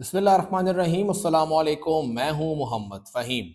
बिस्मिल्लाहिर्रहमानिर्रहीम। अस्सलाम वालेकुम। मैं हूं मोहम्मद फ़हीम।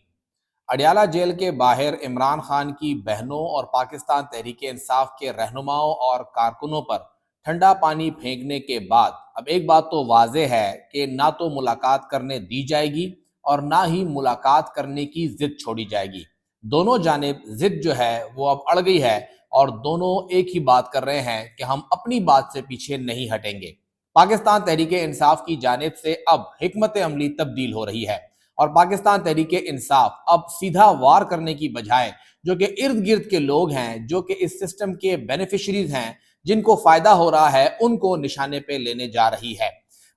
अडियाला जेल के बाहर इमरान खान की बहनों और पाकिस्तान तहरीक इंसाफ के रहनुमाओं और कारकुनों पर ठंडा पानी फेंकने के बाद अब एक बात तो वाज़ेह है कि ना तो मुलाकात करने दी जाएगी और ना ही मुलाकात करने की जिद छोड़ी जाएगी। दोनों जानिब जिद जो है वो अब अड़ गई है और दोनों एक ही बात कर रहे हैं कि हम अपनी बात से पीछे नहीं हटेंगे। पाकिस्तान तहरीक इंसाफ की जानिब से अब हिकमत अमली तब्दील हो रही है और पाकिस्तान तहरीक इंसाफ अब सीधा वार करने की बजाय जो कि इर्द गिर्द के लोग हैं, जो कि इस सिस्टम के बेनिफिशरीज हैं, जिनको फायदा हो रहा है, उनको निशाने पे लेने जा रही है।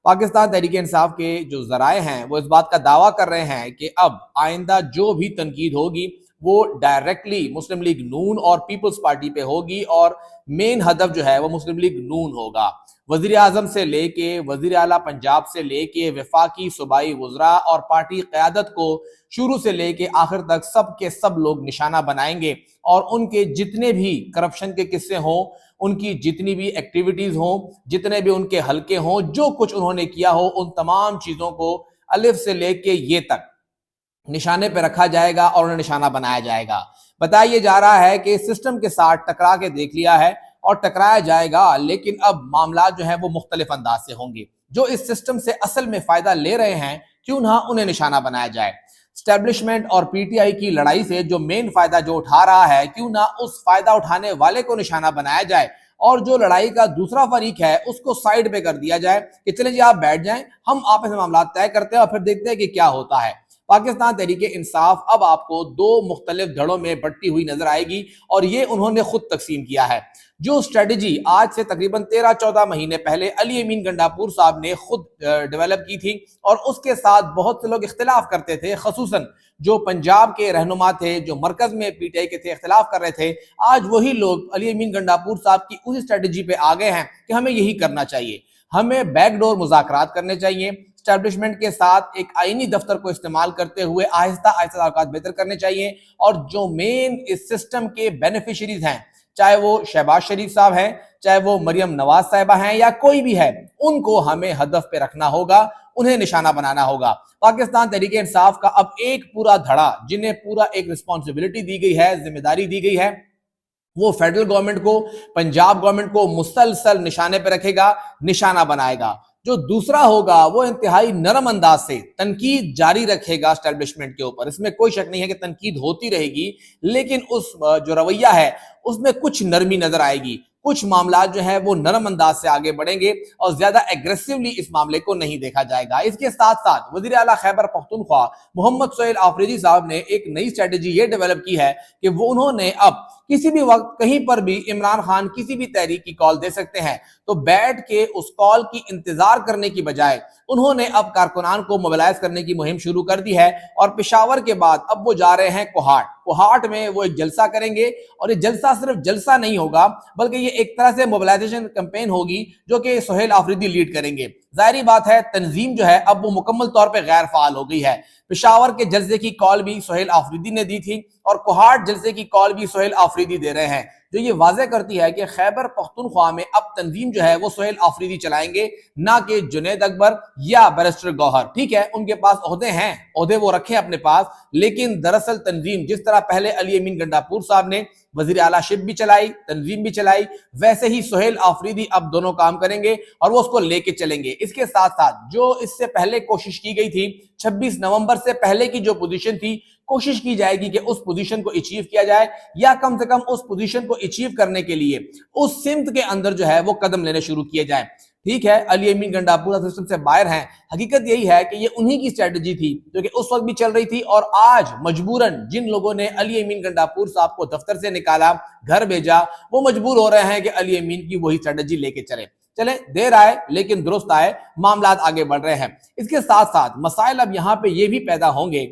पाकिस्तान तहरीक इंसाफ के जो जराए हैं वो इस बात का दावा कर रहे हैं कि अब आइंदा जो भी तनकीद होगी वो डायरेक्टली मुस्लिम लीग नून और पीपल्स पार्टी पे होगी और मेन हदफ जो है वो मुस्लिम लीग नून होगा। वजीर आजम से लेके वजीर आला पंजाब से लेके वफाकी सूबाई वज़रा और पार्टी क़यादत को शुरू से लेके आखिर तक सब के सब लोग निशाना बनाएंगे और उनके जितने भी करप्शन के किस्से हों, उनकी जितनी भी एक्टिविटीज हों, जितने भी उनके हल्के हों, जो कुछ उन्होंने किया हो, उन तमाम चीज़ों को अलिफ से लेके ये तक निशाने पे रखा जाएगा और उन्हें निशाना बनाया जाएगा। बताया जा रहा है कि सिस्टम के साथ टकरा के देख लिया है और टकराया जाएगा, लेकिन अब मामला जो है वो मुख्तलिफ अंदाज से होंगे। जो इस सिस्टम से असल में फायदा ले रहे हैं, क्यों ना उन्हें निशाना बनाया जाए। स्टैब्लिशमेंट और पीटीआई की लड़ाई से जो मेन फायदा जो उठा रहा है, क्यों ना उस फायदा उठाने वाले को निशाना बनाया जाए और जो लड़ाई का दूसरा फरीक है उसको साइड पे कर दिया जाए कि चले जी आप बैठ जाएं, हम आपस में मामला तय करते हैं और फिर देखते हैं कि क्या होता है। पाकिस्तान तहरीक इंसाफ अब आपको दो मुख्तलिफ धड़ों में बंटी हुई नजर आएगी और ये उन्होंने खुद तकसीम किया है। जो स्ट्रेटजी आज से तकरीबन 13-14 महीने पहले अली अमीन गंडापुर साहब ने खुद डेवलप की थी और उसके साथ बहुत से लोग इख्तिलाफ करते थे, खसूसन जो पंजाब के रहनुमा थे, जो मरकज में पीटीआई के थे, इख्तिलाफ कर रहे थे। आज वही लोग अली अमीन गंडापुर साहब की उसी स्ट्रेटजी पे आ गए हैं कि हमें यही करना चाहिए, हमें बैकडोर मुज़ाकरात करने चाहिए, स्टैब्लिशमेंट के साथ एक आईनी दफ्तर को इस्तेमाल करते हुए आहिस्ता आहिस्ता ताल्लुकात बेहतर करने चाहिए और जो मेन इस सिस्टम के बेनिफिशरीज हैं, चाहे वो शहबाज शरीफ साहब हैं, चाहे वो मरियम नवाज साहिबा हैं या कोई भी है, उनको हमें हदफ पे रखना होगा, उन्हें निशाना बनाना होगा। पाकिस्तान तहरीक इंसाफ का अब एक पूरा धड़ा, जिन्हें पूरा एक रिस्पॉन्सिबिलिटी दी गई है, जिम्मेदारी दी गई है, वो फेडरल गवर्नमेंट को, पंजाब गवर्नमेंट को मुसलसल निशाने पे रखेगा, निशाना बनाएगा। जो दूसरा होगा वो इंतहाई नरम अंदाज से तनकीद जारी रखेगा स्टैब्लिशमेंट के ऊपर। इसमें कोई शक नहीं है कि तनकीद होती रहेगी, लेकिन उस जो रवैया है उसमें कुछ नरमी नजर आएगी। कुछ मामला जो है वो नरम अंदाज से आगे बढ़ेंगे और ज्यादा एग्रेसिवली इस मामले को नहीं देखा जाएगा। इसके साथ साथ वजीर आला खैबर पख्तूनख्वा मोहम्मद सोहेल आफरीदी साहब ने एक नई स्ट्रेटेजी ये डेवलप की है कि वो उन्होंने अब किसी भी वक्त कहीं पर भी इमरान खान किसी भी तहरीक की कॉल दे सकते हैं, तो बैठ के उस कॉल की इंतजार करने की बजाय उन्होंने अब कारकुनान को मोबिलाइज करने की मुहिम शुरू कर दी है और पेशावर के बाद अब वो जा रहे हैं कोहाट। कोहाट में वो एक जलसा करेंगे और ये जलसा सिर्फ जलसा नहीं होगा, बल्कि ये एक तरह से मोबिलाइजेशन कैंपेन होगी जो कि सोहेल आफरीदी लीड करेंगे। जाहिर बात है तंजीम जो है अब वो मुकम्मल तौर पे गैर फाल हो गई है। पेशावर के जलसे की कॉल भी सोहेल आफरीदी ने दी थी और कोहाट जलसे की कॉल भी सोहेल आफरीदी दे रहे हैं, जो ये वाज़ेह करती है कि खैबर पख्तूनख्वा में अब तंजीम जो है वो सोहेल आफरीदी चलाएंगे, ना कि जुनैद अकबर या बैरिस्टर गौहर। ठीक है, उनके पास ओहदे हैं, ओहदे वो रखे अपने पास, लेकिन दरअसल तंजीम जिस तरह पहले अली अमीन गंडापुर साहब ने वजीर आला शिप भी चलाई, तंजीम भी चलाई, वैसे ही सोहेल आफरीदी अब दोनों काम करेंगे और वो उसको लेके चलेंगे। इसके साथ साथ जो इससे पहले कोशिश की गई थी, 26 नवंबर से पहले की जो पोजीशन थी, कोशिश की जाएगी कि उस पोजीशन को अचीव किया जाए या कम से कम उस पोजीशन को अचीव करने के लिए उस सिमत के अंदर जो है वो कदम लेने शुरू किए जाए। ठीक है, अली अमीन गंडापुरा सिस्टम से बाहर हैं, हकीकत यही है कि ये उन्हीं की स्ट्रेटजी थी जो कि उस वक्त भी चल रही थी और आज मजबूरन जिन लोगों ने अली अमीन गंडापुर साहब को दफ्तर से निकाला, घर भेजा, वो मजबूर हो रहे हैं कि अली अमीन की वही स्ट्रेटजी लेके चले देर आए लेकिन दुरुस्त आए, मामला आगे बढ़ रहे हैं। इसके साथ साथ मसाइल अब यहाँ पे ये भी पैदा होंगे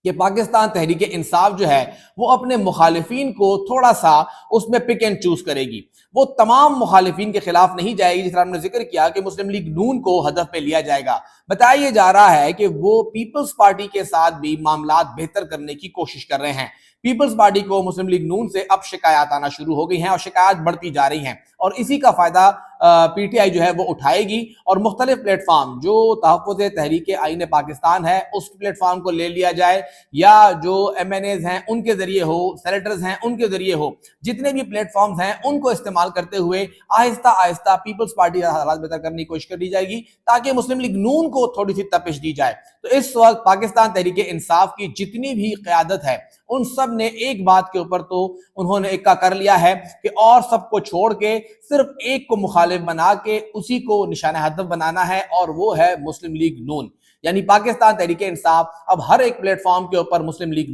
कि पाकिस्तान तहरीक इंसाफ जो है वो अपने मुखालिफिन को थोड़ा सा उसमें पिक एंड चूज करेगी। वो तमाम मुखालिफिन के खिलाफ नहीं जाएगी, जिस तरह हमने जिक्र किया कि मुस्लिम लीग नून को हदफ पे लिया जाएगा। बताया जा रहा है कि वो पीपल्स पार्टी के साथ भी मामला बेहतर करने की कोशिश कर रहे हैं। पीपल्स पार्टी को मुस्लिम लीग नून से अब शिकायत आना शुरू हो गई हैं और शिकायत बढ़ती जा रही हैं और इसी का फायदा PTI جو ہے وہ اٹھائے گی اور مختلف پلیٹ فارم جو تحفظ تحریک آئین پاکستان ہے اس پلیٹ فارم کو لے لیا جائے، یا جو MNAs ہیں ان کے ذریعے ہو، سینیٹرز ہیں ان کے ذریعے ہو، جتنے بھی پلیٹ فارمز ہیں ان کو استعمال کرتے ہوئے آہستہ آہستہ پیپلز پارٹی کا حالات بہتر کرنے کی کوشش کر دی جائے گی، تاکہ مسلم لیگ نون کو تھوڑی سی تپش دی جائے۔ تو اس وقت پاکستان تحریک انصاف کی جتنی بھی قیادت ہے ان سب نے ایک بات کے اوپر تو انہوں نے اکا کر لیا ہے کہ اور سب کو چھوڑ کے صرف ایک کو مخالف بنا کے اسی کو نشانہ ہدف بنانا ہے، اور وہ ہے مسلم لیگ نون۔ یعنی پاکستان تحریک انصاف اب ہر ایک پلیٹ فارم کے اوپر مسلم لیگ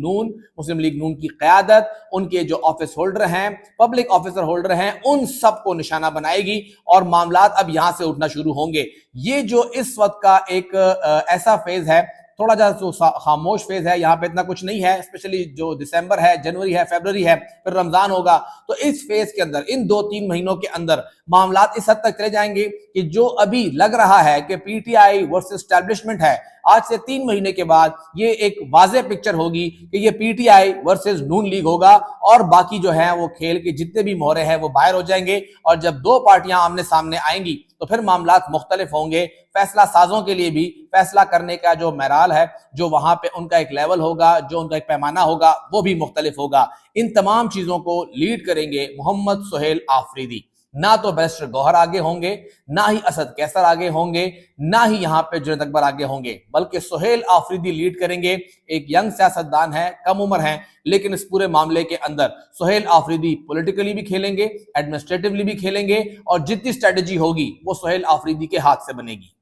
نون کی قیادت، ان کے جو آفس ہولڈر ہیں، پبلک آفیسر ہولڈر ہیں، ان سب کو نشانہ بنائے گی اور معاملات اب یہاں سے اٹھنا شروع ہوں گے۔ یہ جو اس وقت کا ایک ایسا فیز ہے، تھوڑا جا خاموش فیز ہے، یہاں پہ اتنا کچھ نہیں ہے، اسپیشلی جو دسمبر ہے، جنوری ہے، فیبروری ہے، پھر رمضان ہوگا، تو اس فیز کے اندر ان 2-3 مہینوں کے اندر معاملات اس حد تک چلے جائیں گے کہ جو ابھی لگ رہا ہے کہ PTI ورسز اسٹیبلشمنٹ ہے، آج سے 3 مہینے کے بعد یہ ایک واضح پکچر ہوگی کہ یہ PTI ورسز نون لیگ ہوگا، اور باقی جو ہیں وہ کھیل کے جتنے بھی مہرے ہیں وہ باہر ہو جائیں گے، اور جب دو پارٹیاں آمنے سامنے آئیں گی تو پھر معاملات مختلف ہوں گے۔ فیصلہ سازوں کے لیے بھی فیصلہ کرنے کا جو معیار ہے، جو وہاں پہ ان کا ایک لیول ہوگا، جو ان کا ایک پیمانہ ہوگا، وہ بھی مختلف ہوگا۔ ان تمام چیزوں کو لیڈ کریں گے محمد سہیل آفریدی۔ نہ تو بیرسٹر گوہر آگے ہوں گے، نہ ہی اسد کیسر آگے ہوں گے، نہ ہی یہاں پہ جنید اکبر آگے ہوں گے، بلکہ سہیل آفریدی لیڈ کریں گے۔ ایک ینگ سیاستدان ہے، کم عمر ہیں، لیکن اس پورے معاملے کے اندر سہیل آفریدی پولیٹیکلی بھی کھیلیں گے، ایڈمنسٹریٹولی بھی کھیلیں گے، اور جتنی اسٹریٹجی ہوگی وہ سہیل آفریدی کے ہاتھ سے بنے گی۔